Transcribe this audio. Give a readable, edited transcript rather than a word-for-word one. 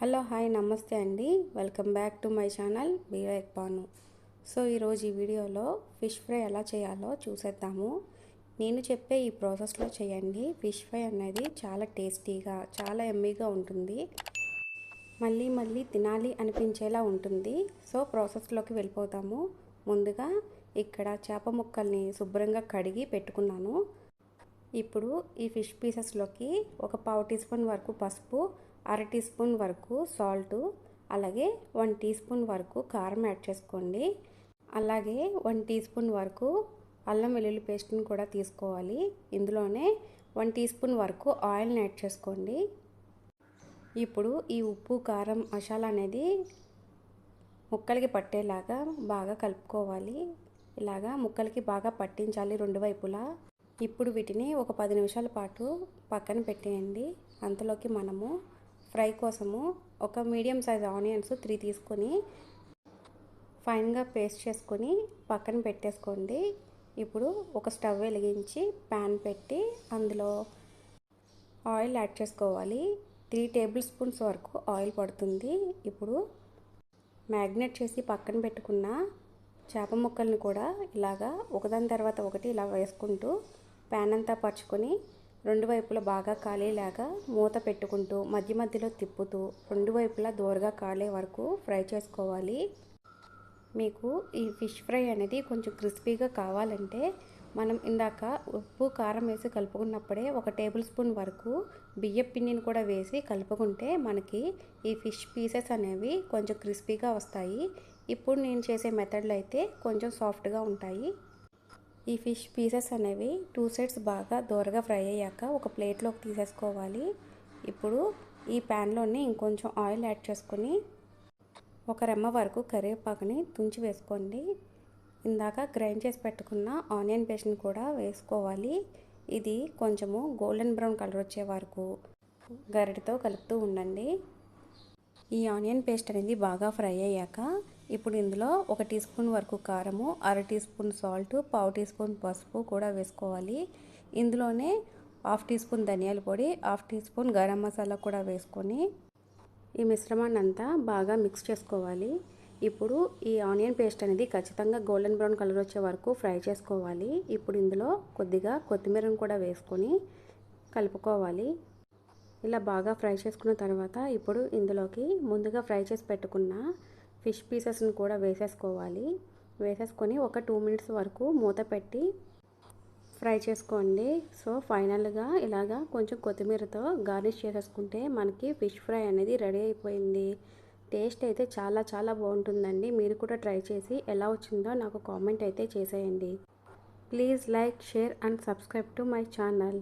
Hello hi నమస్తే అండి. Welcome back to my channel be like Banu. So ఈరోజు ఈ వీడియోలో ఫిష్ ఫ్రై ఎలా చేయాలో చూసేద్దాము. నేను చెప్పే ఈ ప్రాసెస్లో చేయండి. ఫిష్ ఫ్రై అనేది చాలా టేస్టీగా చాలా ఎమ్మీగా ఉంటుంది. మళ్ళీ మళ్ళీ తినాలి అనిపించేలా ఉంటుంది. సో ప్రాసెస్లోకి వెళ్ళిపోతాము. ముందుగా ఇక్కడ చేప ముక్కల్ని శుభ్రంగా కడిగి పెట్టుకున్నాను. ఇప్పుడు ఈ ఫిష్ పీసెస్లోకి ఒక పావు టీ స్పూన్ వరకు పసుపు, అర టీ స్పూన్ వరకు సాల్ట్, అలాగే 1 టీ స్పూన్ వరకు కారం యాడ్ చేసుకోండి. అలాగే 1 టీ స్పూన్ వరకు అల్లం వెల్లుల్లి పేస్ట్ని కూడా తీసుకోవాలి. ఇందులోనే 1 టీ స్పూన్ వరకు ఆయిల్ని యాడ్ చేసుకోండి. ఇప్పుడు ఈ ఉప్పు కారం మసాలా అనేది ముక్కలకి పట్టేలాగా బాగా కలుపుకోవాలి. ఇలాగా ముక్కలకి బాగా పట్టించాలి రెండు వైపులా. ఇప్పుడు వీటిని ఒక 10 నిమిషాల పాటు పక్కన పెట్టేయండి. అంతలోకి మనము ఫ్రై కోసము ఒక మీడియం సైజ్ ఆనియన్స్ 3 తీసుకొని ఫైన్గా పేస్ట్ చేసుకొని పక్కన పెట్టేసుకోండి. ఇప్పుడు ఒక స్టవ్ వెలిగించి ప్యాన్ పెట్టి అందులో ఆయిల్ యాడ్ చేసుకోవాలి. 3 టేబుల్ స్పూన్స్ వరకు ఆయిల్ పడుతుంది. ఇప్పుడు మ్యాగ్నేట్ చేసి పక్కన పెట్టుకున్న చేప ముక్కల్ని కూడా ఇలాగా ఒకదాని తర్వాత ఒకటి ఇలా వేసుకుంటూ ప్యాన్ అంతా పరుచుకొని రెండు వైపులా బాగా కాలేలాగా మూత పెట్టుకుంటూ మధ్య మధ్యలో తిప్పుతూ రెండు వైపులా దోరగా కాలే వరకు ఫ్రై చేసుకోవాలి. మీకు ఈ ఫిష్ ఫ్రై అనేది కొంచెం క్రిస్పీగా కావాలంటే మనం ఇందాక ఉప్పు కారం వేసి కలుపుకున్నప్పుడే ఒక టేబుల్ స్పూన్ వరకు బియ్యం పిండిని కూడా వేసి కలుపుకుంటే మనకి ఈ ఫిష్ పీసెస్ అనేవి కొంచెం క్రిస్పీగా వస్తాయి. ఇప్పుడు నేను చేసే మెథడ్లో అయితే కొంచెం సాఫ్ట్గా ఉంటాయి. ఈ ఫిష్ పీసెస్ అనేవి 2 సైడ్స్ బాగా దోరగా ఫ్రై అయ్యాక ఒక ప్లేట్లోకి తీసేసుకోవాలి. ఇప్పుడు ఈ ప్యాన్లోనే ఇంకొంచెం ఆయిల్ యాడ్ చేసుకొని ఒక రెమ్మ వరకు కరివేపాకుని తుంచి వేసుకోండి. ఇందాక గ్రైండ్ చేసి పెట్టుకున్న ఆనియన్ పేస్ట్ని కూడా వేసుకోవాలి. ఇది కొంచెము గోల్డెన్ బ్రౌన్ కలర్ వచ్చే వరకు గరిటతో కలుపుతూ ఉండండి. ఈ ఆనియన్ పేస్ట్ అనేది బాగా ఫ్రై అయ్యాక ఇప్పుడు ఇందులో 1 టీ స్పూన్ వరకు కారము, అర టీ స్పూన్ సాల్ట్, పావు టీ స్పూన్ పసుపు కూడా వేసుకోవాలి. ఇందులోనే హాఫ్ టీ స్పూన్ ధనియాల పొడి, half teaspoon garam masala కూడా వేసుకొని ఈ మిశ్రమాన్ని అంతా బాగా మిక్స్ చేసుకోవాలి. ఇప్పుడు ఈ ఆనియన్ పేస్ట్ అనేది ఖచ్చితంగా గోల్డెన్ బ్రౌన్ కలర్ వచ్చే వరకు ఫ్రై చేసుకోవాలి. ఇప్పుడు ఇందులో కొద్దిగా కొత్తిమీరను కూడా వేసుకొని కలుపుకోవాలి. ఇలా బాగా ఫ్రై చేసుకున్న తర్వాత ఇప్పుడు ఇందులోకి ముందుగా ఫ్రై చేసి పెట్టుకున్న ఫిష్ పీసెస్ని కూడా వేసేసుకోవాలి. వేసేసుకొని ఒక 2 మినిట్స్ వరకు మూత పెట్టి ఫ్రై చేసుకోండి. సో ఫైనల్గా ఇలాగా కొంచెం కొత్తిమీరతో గార్నిష్ చేసేసుకుంటే మనకి ఫిష్ ఫ్రై అనేది రెడీ అయిపోయింది. టేస్ట్ అయితే చాలా చాలా బాగుంటుందండి. మీరు కూడా ట్రై చేసి ఎలా వచ్చిందో నాకు కామెంట్ అయితే చేసేయండి. Please like, share and subscribe to my channel.